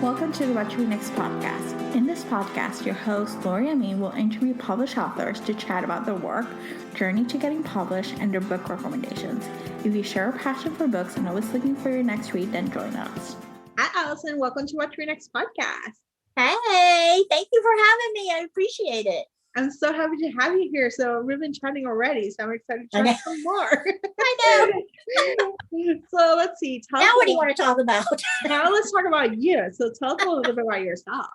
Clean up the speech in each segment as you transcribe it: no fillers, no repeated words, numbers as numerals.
Welcome to the What to Read Next podcast. In this podcast, your host, Lori Amin, will interview published authors to chat about their work, journey to getting published, and their book recommendations. If you share a passion for books and always looking for your next read, then join us. Hi, Alison. Welcome to What to Read Next podcast. Hey, thank you for having me. I appreciate it. I'm so happy to have you here. So we've been chatting already, so I'm excited to chat some more. I know. So let's see. Now what do you want to talk about? Now let's talk about you. So tell us a little bit about yourself.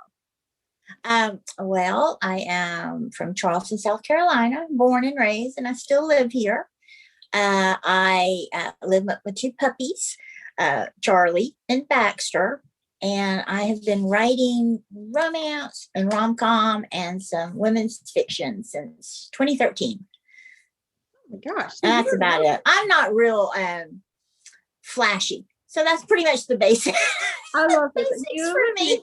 Well, I am from Charleston, South Carolina, born and raised, and I still live here. I live with two puppies, Charlie and Baxter. And I have been writing romance and rom-com and some women's fiction since 2013. Oh my gosh. That's about it. I'm not real flashy. So that's pretty much the basic. I love this. For me.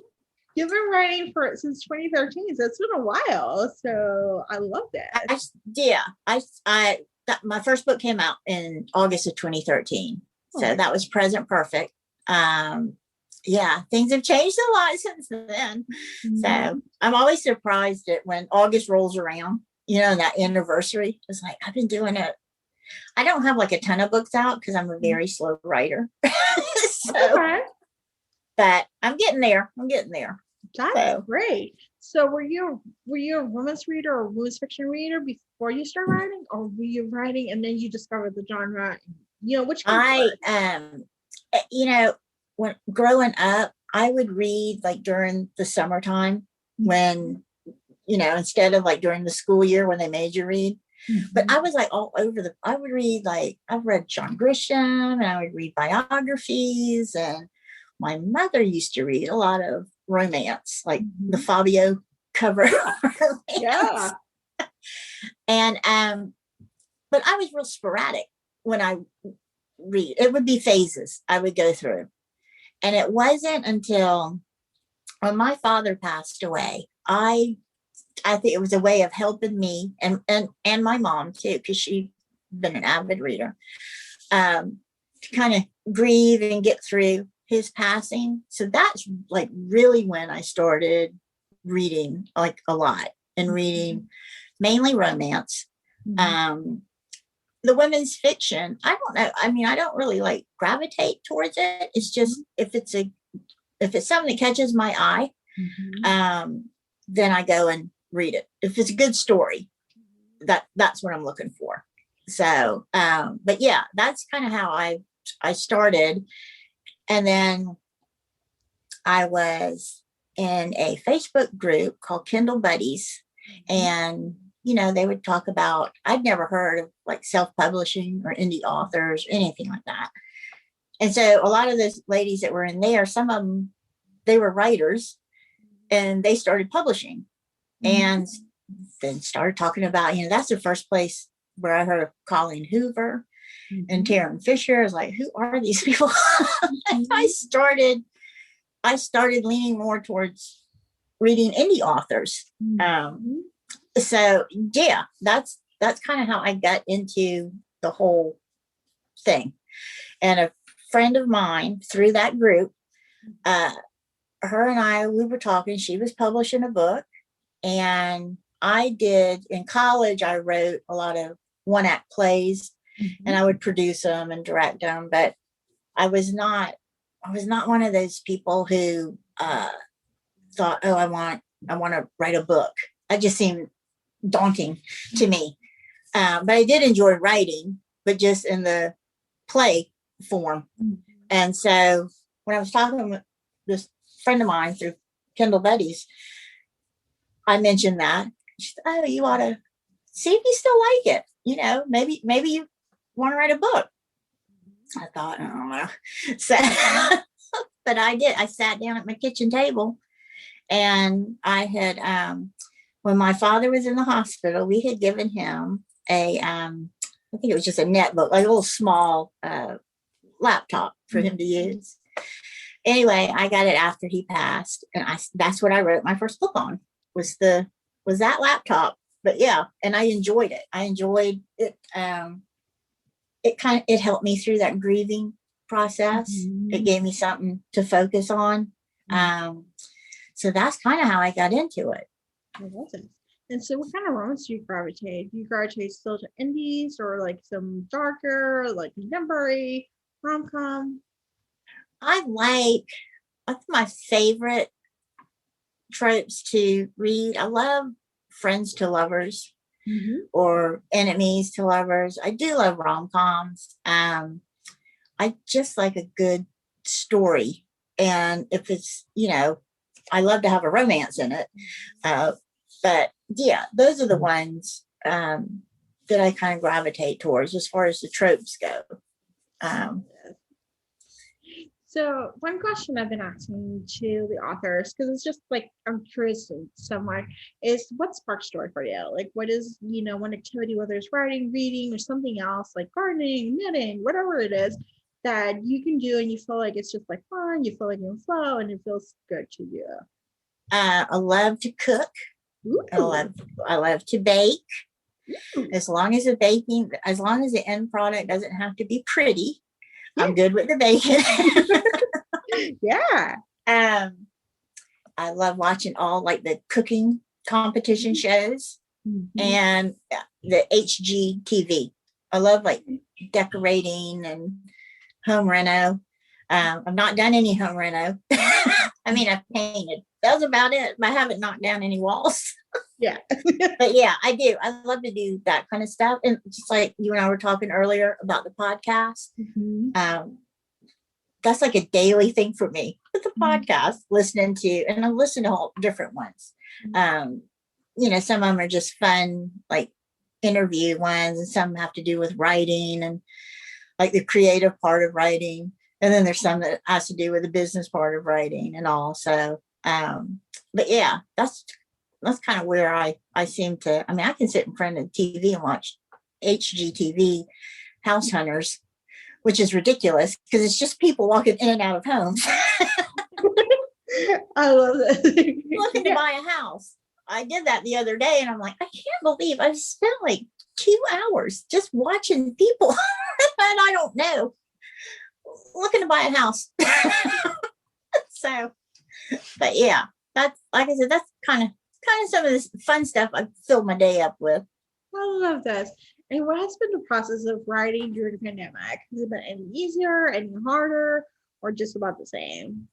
You've been writing since 2013. So it's been a while. So I love that. My first book came out in August of 2013. So that was Present Perfect. Yeah, things have changed a lot since then. Mm-hmm. So I'm always surprised that when August rolls around, that anniversary, it's like, I've been doing it. I don't have like a ton of books out because I'm a very slow writer. But I'm getting there. That's great. So were you a women's reader or women's fiction reader before you started writing, or were you writing and then you discovered the genre? Which when growing up, I would read like during the summertime when, instead of like during the school year when they made you read. Mm-hmm. But I was like all over I would read I've read John Grisham and I would read biographies, and my mother used to read a lot of romance, like the Fabio cover romance. Yeah. And, but I was real sporadic when I read. It would be phases I would go through. And it wasn't until when my father passed away, I think it was a way of helping me and my mom too, because she'd been an avid reader, to kind of grieve and get through his passing. So that's like really when I started reading like a lot and reading mainly romance. Mm-hmm. The women's fiction, I don't know. I mean, I don't really gravitate towards it. It's just if it's something that catches my eye, then I go and read it. If it's a good story, that's what I'm looking for. So, but yeah, that's kind of how I started. And then I was in a Facebook group called Kindle Buddies, and they would talk about, I'd never heard of self-publishing or indie authors, or anything like that. And so a lot of those ladies that were in there, some of them, they were writers and they started publishing and then started talking about, that's the first place where I heard of Colleen Hoover and Taryn Fisher. I was like, who are these people? I started leaning more towards reading indie authors. So yeah, that's kind of how I got into the whole thing. And a friend of mine through that group, her and I, we were talking, she was publishing a book, and I did in college, I wrote a lot of one-act plays and I would produce them and direct them, but I was not one of those people who thought, oh, I want to write a book. I just seemed daunting to me, but I did enjoy writing, but just in the play form. And so when I was talking with this friend of mine through Kindle Buddies, I mentioned that. She said, oh, you ought to see if you still like it. Maybe you want to write a book. I thought, I don't know. So, but I did. I sat down at my kitchen table, and I had when my father was in the hospital, we had given him I think it was just a netbook, like a little small laptop for him to use. Anyway, I got it after he passed, and that's what I wrote my first book on, was that laptop. But yeah, and I enjoyed it. I enjoyed it. It helped me through that grieving process. It gave me something to focus on. So that's kind of how I got into it. I love it. And so what kind of romance do you gravitate? Do you gravitate still to indies or like some darker, like contemporary, rom-com? That's my favorite tropes to read. I love friends to lovers or enemies to lovers. I do love rom-coms. I just like a good story. And if it's, I love to have a romance in it. But yeah, those are the ones that I kind of gravitate towards as far as the tropes go. So one question I've been asking to the authors, because it's just like I'm curious somewhat, is what sparks joy for you? Like what is, one activity, whether it's writing, reading, or something else, like gardening, knitting, whatever it is that you can do and you feel like it's just like fun, you feel like you're in flow and it feels good to you. I love to cook. I love to bake. As long as the end product doesn't have to be pretty, I'm good with the baking. Yeah. I love watching all like the cooking competition shows and the HGTV. I love like decorating and home reno. I've not done any home reno. I mean, I've painted. That was about it. I haven't knocked down any walls. Yeah. But yeah, I do. I love to do that kind of stuff. And just like you and I were talking earlier about the podcast, that's like a daily thing for me with the podcast, listening to, and I listen to all different ones. Some of them are just fun, like interview ones, and some have to do with writing and like the creative part of writing. And then there's some that has to do with the business part of writing and all. So, but yeah, that's kind of where I seem to, I can sit in front of the TV and watch HGTV House Hunters, which is ridiculous because it's just people walking in and out of homes. I love it. Looking to buy a house. I did that the other day and I'm like, I can't believe I've spent like 2 hours just watching people that I don't know looking to buy a house. So, but yeah, that's, like I said, that's kind of some of this fun stuff I fill my day up with. I love this. And what has been the process of writing during the pandemic? Has it been any easier, any harder, or just about the same?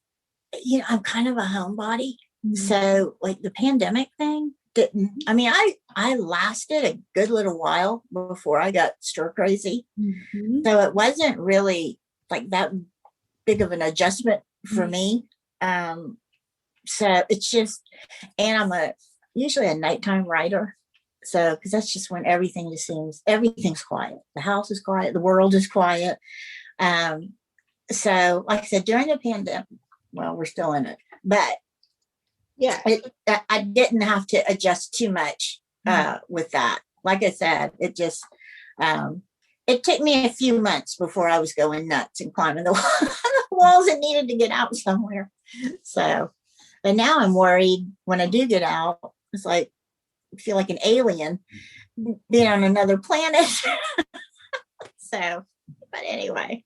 I'm kind of a homebody. So like the pandemic thing didn't, I lasted a good little while before I got stir crazy. So it wasn't really like that big of an adjustment for me. So it's just, and I'm usually a nighttime writer. So, because that's just when everything's quiet. The house is quiet. The world is quiet. So, like I said, during the pandemic, well, we're still in it, but yeah, I didn't have to adjust too much with that. Like I said, it just, it took me a few months before I was going nuts and climbing the walls and needed to get out somewhere. So, but now I'm worried when I do get out, it's like, I feel like an alien being on another planet. So, but anyway.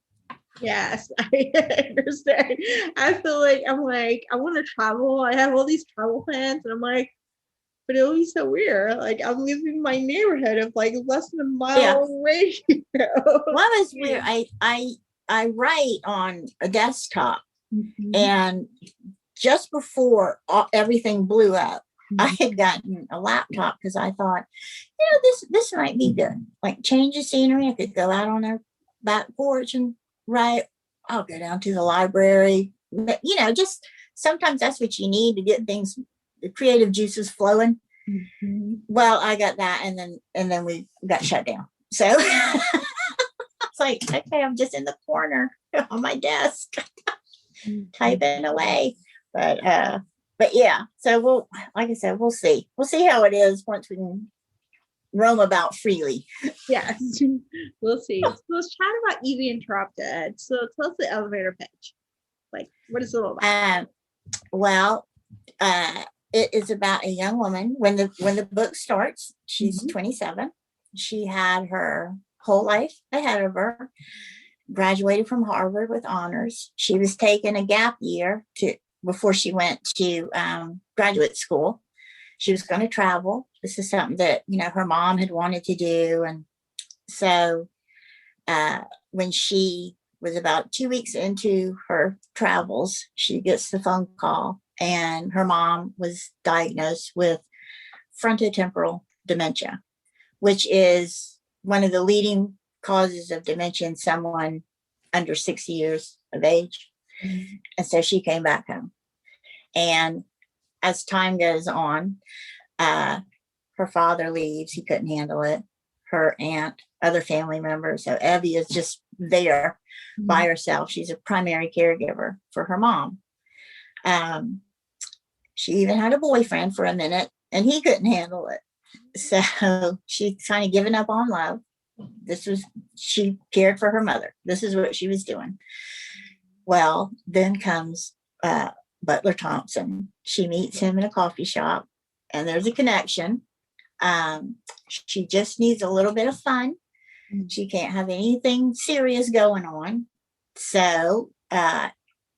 Yes, I understand. I feel like I want to travel. I have all these travel plans and I'm like, but it'll be so weird. Like I'm leaving my neighborhood of like less than a mile away. Well, it's weird. I write on a desktop and just before everything blew up, I had gotten a laptop because I thought, this might be good. Like change of scenery. I could go out on their back porch and write. I'll go down to the library. Just sometimes that's what you need to get things, the creative juices flowing. Well, I got that, and then we got shut down. So it's like, okay, I'm just in the corner on my desk typing away. But yeah, so like I said, we'll see how it is once we can roam about freely. Yes, we'll see. So let's chat about Evie Interrupted. So tell us the elevator pitch. Like, what is it all about? It is about a young woman. When the book starts, she's 27. She had her whole life ahead of her. Graduated from Harvard with honors. She was taking a gap year before she went to graduate school. She was going to travel. This is something that, her mom had wanted to do. And so when she was about 2 weeks into her travels, she gets the phone call, and her mom was diagnosed with frontotemporal dementia, which is one of the leading causes of dementia in someone under 60 years of age. Mm-hmm. And so she came back home. And as time goes on, her father leaves. He couldn't handle it. Her aunt, other family members. So Evie is just there by herself. She's a primary caregiver for her mom. She even had a boyfriend for a minute, and he couldn't handle it. So she's kind of given up on love. She cared for her mother. This is what she was doing. Well, then comes Butler Thompson. She meets him in a coffee shop, and there's a connection. She just needs a little bit of fun. She can't have anything serious going on. So,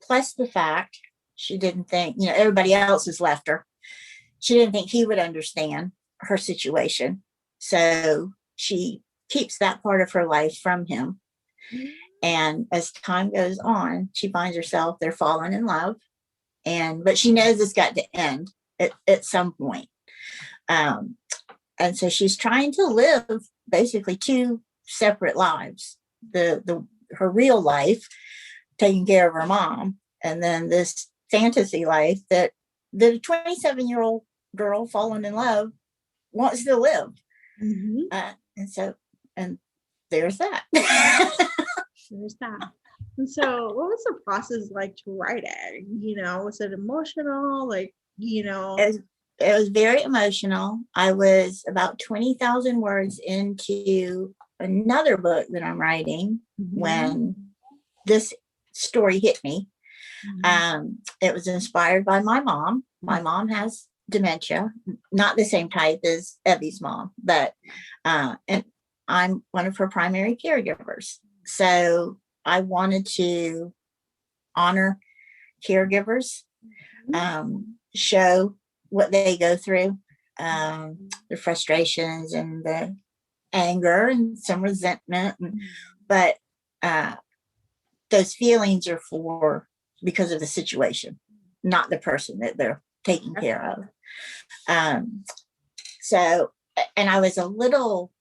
plus the fact she didn't think, everybody else has left her. She didn't think he would understand her situation. So she keeps that part of her life from him. And as time goes on, she finds herself, they're falling in love. But she knows it's got to end at some point. And so she's trying to live basically two separate lives. Her real life, taking care of her mom, and then this fantasy life that the 27-year-old girl falling in love wants to live. And there's that. There's that. And so what was the process like to write it? Was it emotional? It was very emotional. I was about 20,000 words into another book that I'm writing when this story hit me. It was inspired by my mom. My mom has dementia, not the same type as Evie's mom, but and I'm one of her primary caregivers. So I wanted to honor caregivers, show what they go through, the frustrations and the anger and some resentment. But those feelings are because of the situation, not the person that they're taking care of. So, and I was a little,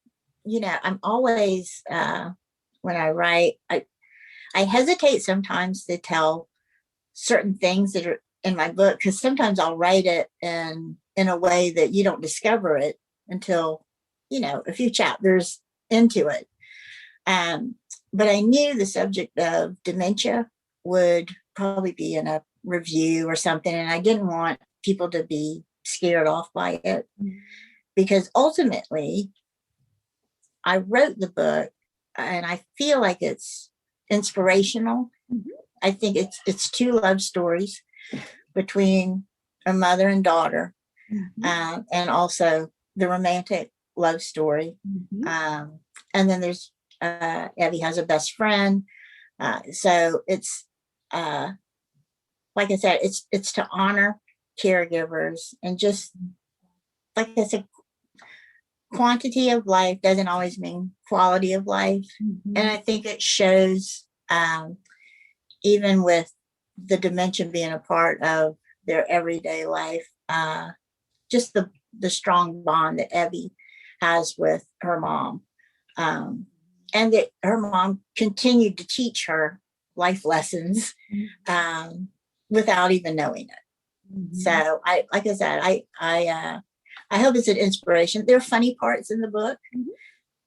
I'm always, when I write, I hesitate sometimes to tell certain things that are in my book, because sometimes I'll write it in a way that you don't discover it until, a few chapters into it. But I knew the subject of dementia would probably be in a review or something, and I didn't want people to be scared off by it, because ultimately I wrote the book and I feel like it's inspirational. I think it's two love stories between a mother and daughter, and also the romantic love story. And then there's Evie has a best friend. So it's like I said, it's to honor caregivers, and just like I said, quantity of life doesn't always mean quality of life. And I think it shows, even with the dementia being a part of their everyday life, just the strong bond that Evie has with her mom, and that her mom continued to teach her life lessons without even knowing it. So like I said, I hope it's an inspiration. There are funny parts in the book.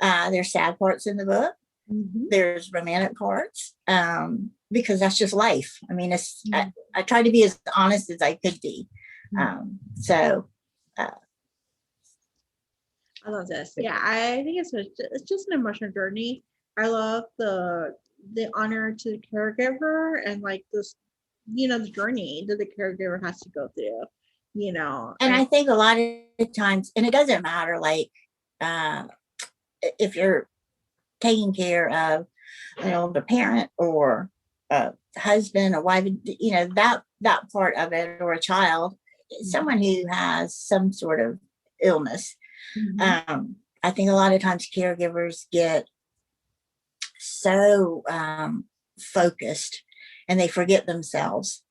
There's sad parts in the book. There's romantic parts, because that's just life. I mean, I try to be as honest as I could be. I love this. Yeah, I think it's just an emotional journey. I love the honor to the caregiver, and like this, the journey that the caregiver has to go through. And I think a lot of times, and it doesn't matter, like if you're taking care of an older parent or a husband, a wife, that part of it, or a child, someone who has some sort of illness. I think a lot of times caregivers get so focused and they forget themselves.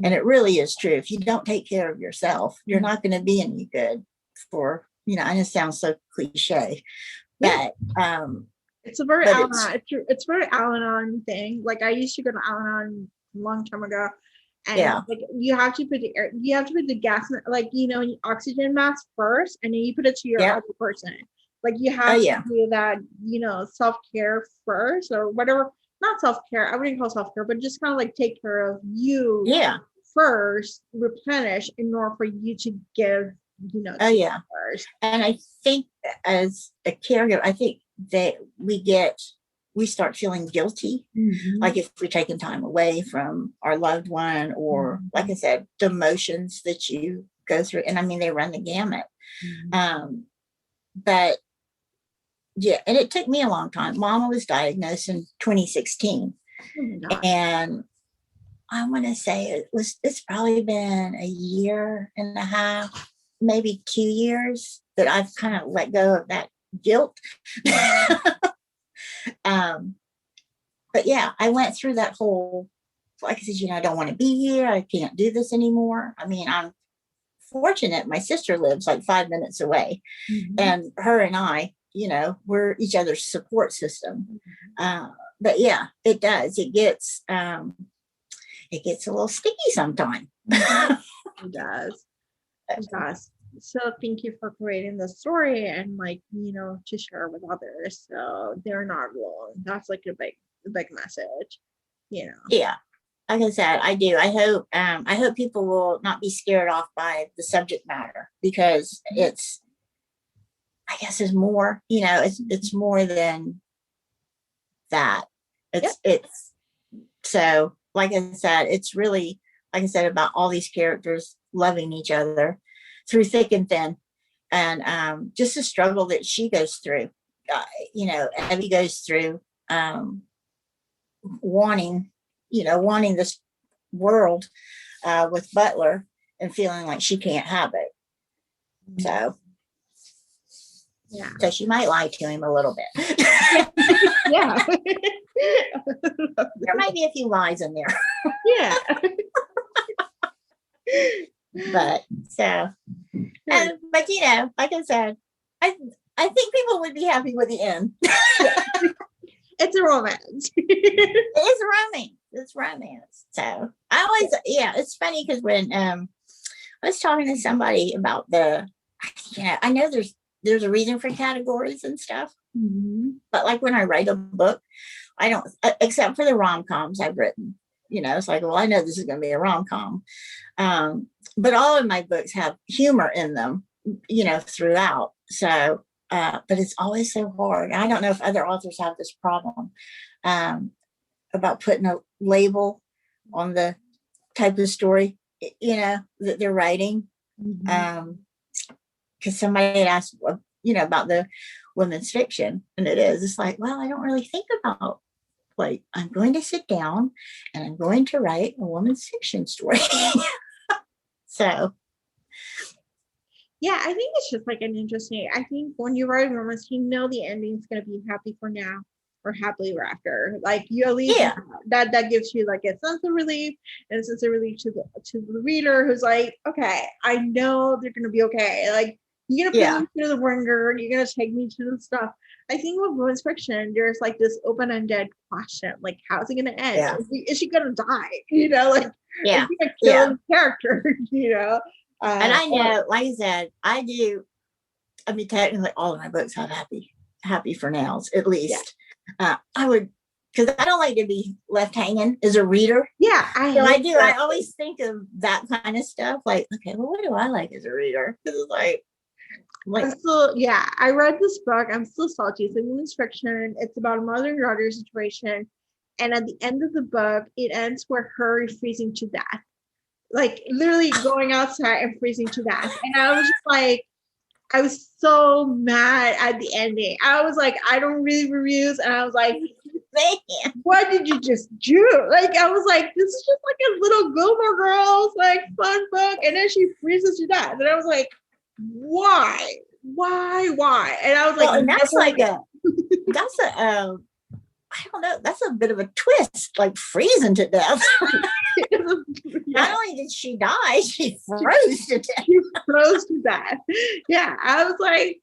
And it really is true. If you don't take care of yourself, you're not going to be any good for, and it sounds so cliche, but it's a very Al-Anon. It's very Al-Anon thing. Like I used to go to Al-Anon a long time ago, and like you have to put the gas, like oxygen mask first, and then you put it to your other person. Like you have to do that, self-care first, or whatever. Not self-care, I wouldn't call self-care, but just kind of like take care of you first, replenish in order for you to give, first. And I think as a caregiver, I think that we start feeling guilty. Like if we're taking time away from our loved one, or like I said, the emotions that you go through. And I mean, they run the gamut. But yeah, and it took me a long time. Mama was diagnosed in 2016. And I want to say it's probably been a year and a half, maybe 2 years that I've kind of let go of that guilt. But yeah, I went through that whole, like I said, I don't want to be here. I can't do this anymore. I mean, I'm fortunate. My sister lives like 5 minutes away, and her and I, we're each other's support system. But yeah, it does. It gets a little sticky sometimes. It does. It does. So thank you for creating the story and to share with others, so they're not alone. That's like a big message. Yeah. Like I said, I do. I hope people will not be scared off by the subject matter, because it's more, it's more than that. It's so, like I said, it's really, like I said, about all these characters loving each other through thick and thin, and just the struggle that she goes through. Evie goes through wanting this world with Butler, and feeling like she can't have it. So so she might lie to him a little bit. Yeah. There might be a few lies in there. Yeah. But so, but like I said, I think people would be happy with the end. It's a romance. It's romance. So I always, it's funny because when I was talking to somebody about I know there's a reason for categories and stuff, but like when I write a book, I don't, except for the rom-coms I've written. It's like, well, I know this is going to be a rom-com, but all of my books have humor in them, throughout. So, but it's always so hard. I don't know if other authors have this problem about putting a label on the type of story, that they're writing. Because somebody had asked, about the women's fiction, and it's like, well, I don't really think about, like, I'm going to sit down and I'm going to write a woman's fiction story. So yeah, I think it's just like an interesting, I think when you write a romance, the ending's going to be happy for now or happily ever after. Like you at least that gives you like a sense of relief, and a sense of relief to the reader, who's like, okay, I know they're going to be okay. Like, you're going to put me through the ringer, you're going to take me to the stuff. I think with women's fiction, there's like this open-ended question, like, how's it going to end? Yeah. Is she going to die? Like, yeah, is she going to kill the character? And I know, like I said, I do. I mean, technically, all of my books have happy for nows, at least. I would, because I don't like to be left hanging as a reader. Yeah, I do. I always think of that kind of stuff. Like, okay, well, what do I like as a reader? Because it's like I'm still, I read this book. I'm still salty. It's a women's fiction. It's about a mother and daughter situation. And at the end of the book, it ends where her is freezing to death. Like literally going outside and freezing to death. And I was just like, I was so mad at the ending. I was like, I don't read reviews. And I was like, man. What did you just do? Like, I was like, this is just like a little Gilmore Girls, like, fun book. And then she freezes to death. And I was like, why? And I was Well, like, and that's never like again. I don't know, that's a bit of a twist, like freezing to death. Not Yeah, only did she die, she froze to death. she froze to death. Yeah, I was like,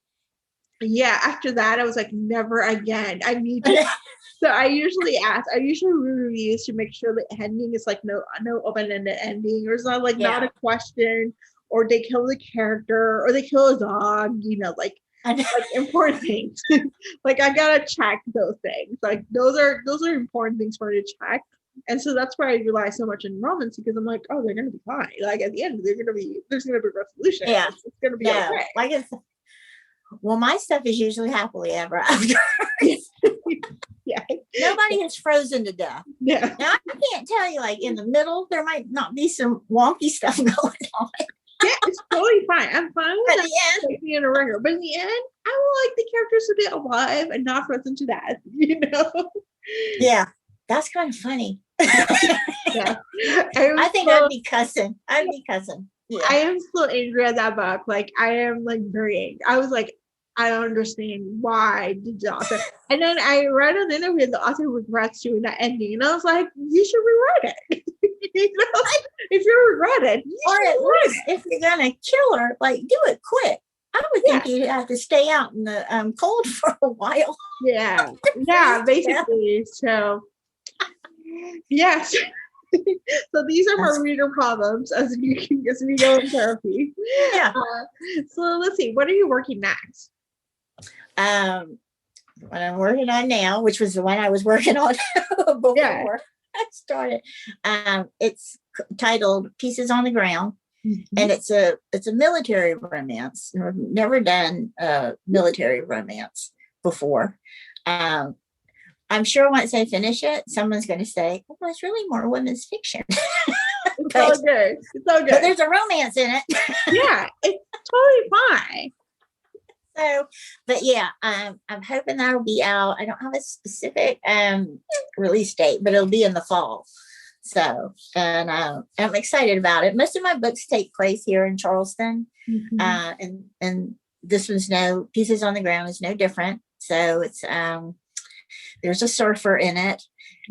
yeah, after that, I was like, never again. I need to. So I usually read reviews to make sure the ending is like no open-ended ending, or it's not like not a question, or they kill the character, or they kill a dog, you know, like important things. Like I gotta check those things. Like those are important things for me to check. And so that's why I rely so much on romance, because I'm like, oh, they're gonna be fine. Like at the end, there's gonna be a resolution. Yeah, it's gonna be okay. Like well, my stuff is usually happily ever after. Yeah. Nobody has frozen to death. Yeah. Now I can't tell you, like in the middle, there might not be some wonky stuff going on. Yeah, it's totally fine. I'm fine with At that. the end, Taking in a record, but in the end, I would like the characters to be alive and not frozen to death. You know? yeah, that's kind of funny. Yeah. I think I'd be cussing. Yeah. I am still angry at that book. Like I am like very angry. I was like, I don't understand why did the author. And then I read an interview, the author regrets doing that ending, and I was like, you should rewrite it. You know, if you regret it, or at least if you're gonna kill her, like do it quick. I would think you'd have to stay out in the cold for a while. Yeah, basically. So yes. So these are my reader problems as we go in therapy. Yeah. So let's see, what are you working next? What I'm working on now, which was the one I was working on before I started. It's titled Pieces on the Ground, and it's a military romance. I've never done military romance before. I'm sure once I finish it, someone's going to say, "Oh, it's really more women's fiction." It's all good. But there's a romance in it. Yeah, it's totally fine. So, but yeah, I'm hoping that'll be out. I don't have a specific release date, but it'll be in the fall. So, and I'm excited about it. Most of my books take place here in Charleston, and this one's Pieces on the Ground is no different. So it's there's a surfer in it,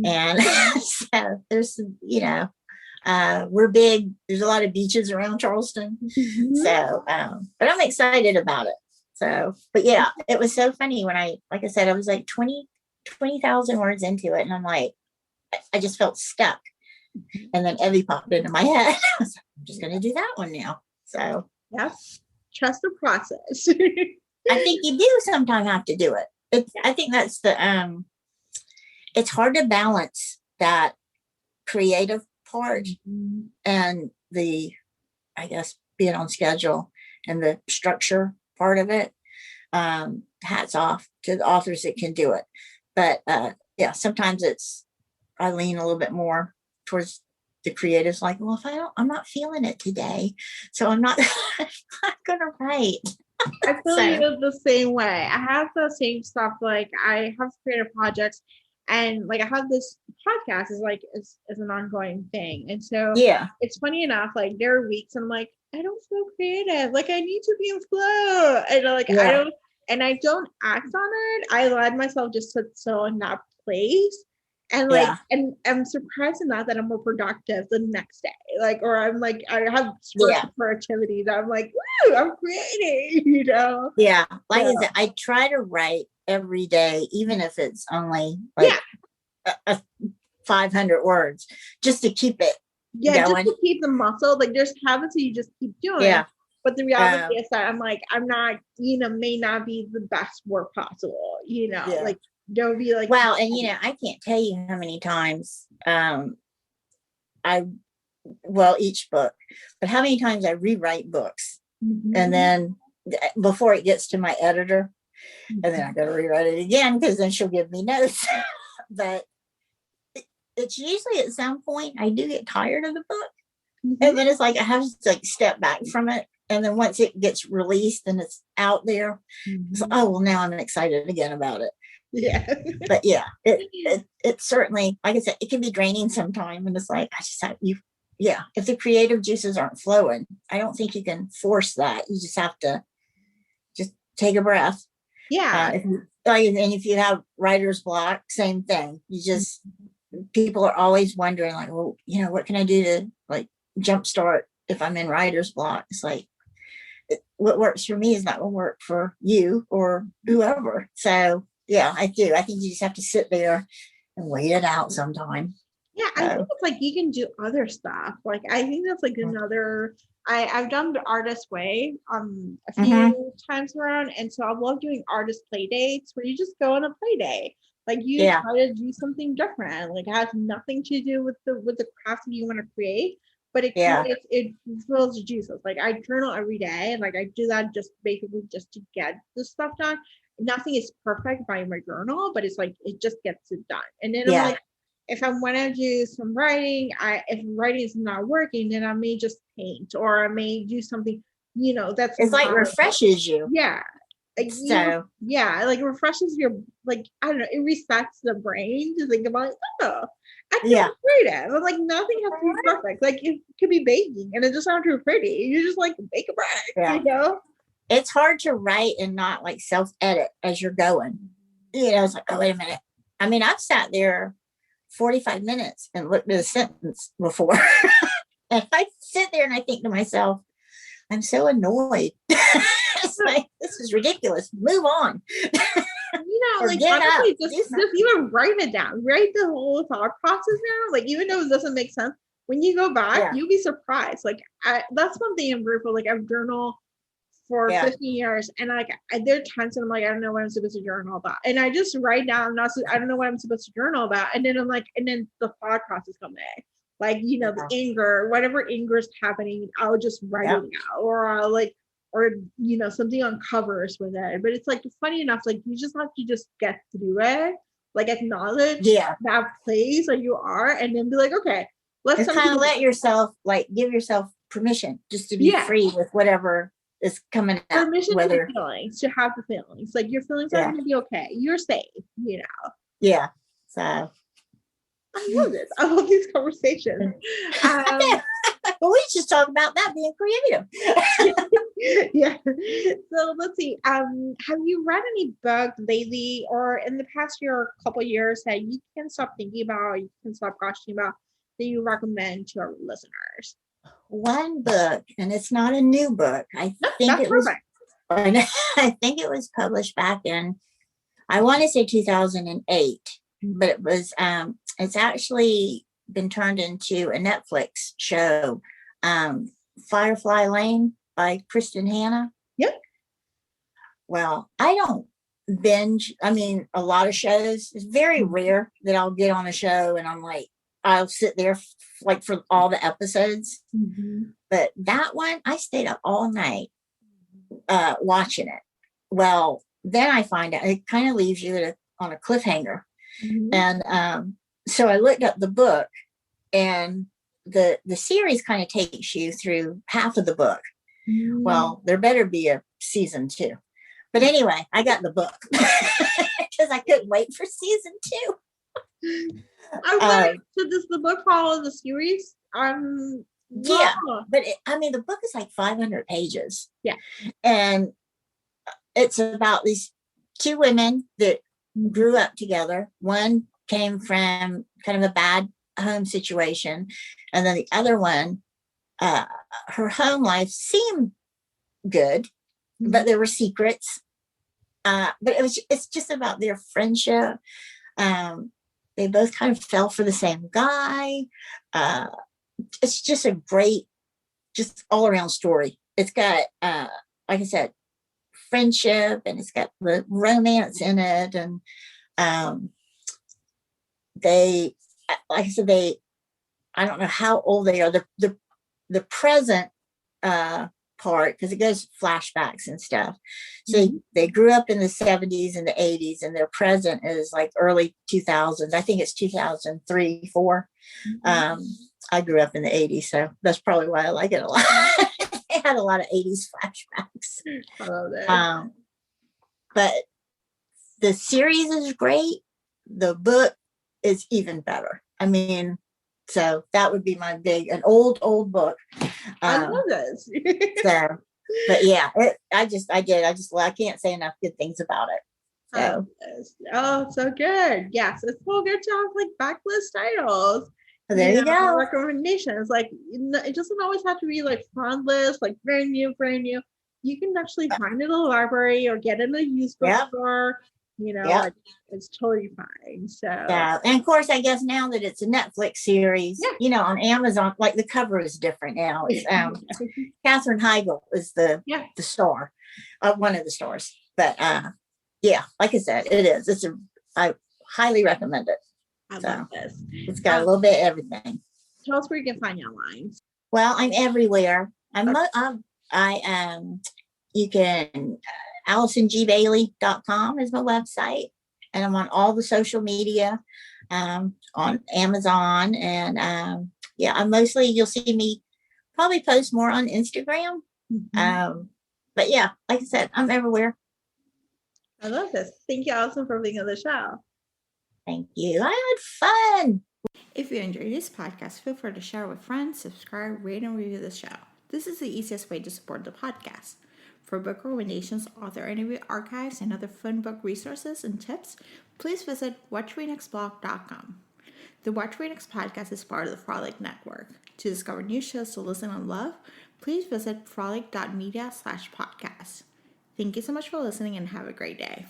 and so there's we're big. There's a lot of beaches around Charleston, so but I'm excited about it. So, but yeah, it was so funny when like I said, I was like 20,000 words into it, and I'm like, I just felt stuck. And then Evie popped into my head. I was like, I'm just going to do that one now. So, yeah, trust the process. I think you do sometimes have to do it. I think that's it's hard to balance that creative part and the, I guess, being on schedule and the structure part of it. Hats off to the authors that can do it. But yeah, sometimes I lean a little bit more towards the creatives, like, well, I'm not feeling it today, so I'm not gonna write. I feel you the same way. I have the same stuff. Like I have creative projects, and like I have this podcast is an ongoing thing. And so yeah, it's funny enough, like there are weeks I'm like, I don't feel creative. Like I need to be in flow. And I don't act on it. I let myself just sit so in that place. And and I'm surprised enough that I'm more productive the next day. Like, or I'm like, I have productivity that I'm like, woo, I'm creating, you know? Yeah. Like I said, I try to write every day, even if it's only like 500 words, just to keep it going. Just to keep the muscle. Like there's habits that you just keep doing. Yeah. But the reality is that I'm like, I'm not, may not be the best work possible, like there'll be like, well, and I can't tell you how many times each book, but how many times I rewrite books and then before it gets to my editor, and then I got to rewrite it again because then she'll give me notes. But it's usually at some point I do get tired of the book, and then it's like I have to like step back from it. And then once it gets released and it's out there, it's like, oh, well, now I'm excited again about it. Yeah. But yeah, it certainly, like I said, it can be draining sometimes. And it's like, I just have if the creative juices aren't flowing, I don't think you can force that. You just have to just take a breath. Yeah. And if you have writer's block, same thing. People are always wondering, like, well, what can I do to like jumpstart if I'm in writer's block? It's like, what works for me is not going to work for you or whoever. So yeah, I do. I think you just have to sit there and wait it out sometime. Yeah, I think it's like you can do other stuff. Like I think that's like another. I've done the artist way a few times around, and so I love doing artist play dates where you just go on a play day. Like you try to do something different. Like it has nothing to do with the craft that you want to create, but it fills the juices. Like I journal every day, and like I do that just basically just to get the stuff done. Nothing is perfect by my journal, but it's like it just gets it done. And then I'm like, if I want to do some writing, if writing is not working, then I may just paint or I may do something, that's it's like refreshes you. Yeah. Like, like refreshes your, like, I don't know, it resets the brain to think about, I can be creative. I'm like, nothing has to be perfect. Like it could be baking and it just sounds too pretty. You just like bake a bread, It's hard to write and not like self-edit as you're going. It's like, oh, wait a minute. I mean, I've sat there 45 minutes and looked at a sentence before. And I sit there and I think to myself, I'm so annoyed. It's like, this is ridiculous. Move on. Like honestly, just even write it down. Write the whole thought process down. Like even though it doesn't make sense, when you go back, you'll be surprised. Like that's one thing I'm grateful. Like I've journaled for 15 years, and like there are times that I'm like, I don't know what I'm supposed to journal about, and I just write down. I don't know what I'm supposed to journal about, and then I'm like, and then the thought process comes in. Like the anger, whatever anger is happening, I'll just write it out, or I'll like, or something uncovers with it. But it's like funny enough, like you just have to just get through it, like acknowledge that place where you are, and then be like, okay, let's kind of let yourself, like, give yourself permission just to be free with whatever is coming out. Permission to the feelings, to have the feelings. Like your feelings are going to be okay. You're safe, Yeah. So I love this. I love these conversations. But we just talk about that being creative. Yeah. So let's see. Have you read any book lately or in the past year or couple of years that you can stop thinking about, or you can stop questioning about, that you recommend to our listeners? One book, and it's not a new book. I think it was published back in, I want to say 2008, but it was it's actually been turned into a Netflix show, Firefly Lane by Kristen Hanna. Yep. Well, I don't binge. I mean, a lot of shows. It's very rare that I'll get on a show and I'm like, I'll sit there like for all the episodes. But that one, I stayed up all night watching it. Well, then I find out it kind of leaves you on a cliffhanger. And so I looked up the book, and the series kind of takes you through half of the book. Well, there better be a season 2. But anyway, I got the book because I couldn't wait for season 2. So does the book follow the series? Yeah, but the book is like 500 pages. Yeah. And it's about these 2 women that grew up together. One came from kind of a bad home situation, and then the other one, her home life seemed good, but there were secrets. But it's just about their friendship. They both kind of fell for the same guy. It's just a great, just all around story. It's got, like I said, friendship, and it's got the romance in it. And they, like I said, I don't know how old they are. The present part, because it goes flashbacks and stuff. So they grew up in the 70s and the 80s, and their present is like early 2000s. I think it's 2003, 4. I grew up in the 80s, so that's probably why I like it a lot. It had a lot of 80s flashbacks. I love that. But the series is great. The book is even better. I mean, so that would be my an old book. I love this. So, but yeah, I can't say enough good things about it. So, oh, so good. Yes, it's so good to have like backlist titles. there you go. Recommendations. Like, it doesn't always have to be like front list, like brand new. You can actually find it in the library or get it in a used bookstore. It's totally fine. So yeah, and of course, I guess now that it's a Netflix series, on Amazon, like the cover is different now. It's Katherine Heigl is the star, one of the stars. But yeah, like I said, it is. I highly recommend it. I love this. It's got a little bit of everything. Tell us where you can find you online. Well, I'm everywhere. You can AlisonGBailey.com is my website, and I'm on all the social media, on Amazon, and I'm mostly, you'll see me probably post more on Instagram. But yeah, like I said, I'm everywhere. I love this. Thank you, Alison, for being on the show. Thank you. I had fun. If you enjoyed this podcast, feel free to share with friends, subscribe, rate, and review the show. This is the easiest way to support the podcast. For book recommendations, author interview archives, and other fun book resources and tips, please visit WatchReadNextBlog.com. The Watch Read Next podcast is part of the Frolic Network. To discover new shows to listen and love, please visit frolic.media/podcast. Thank you so much for listening and have a great day.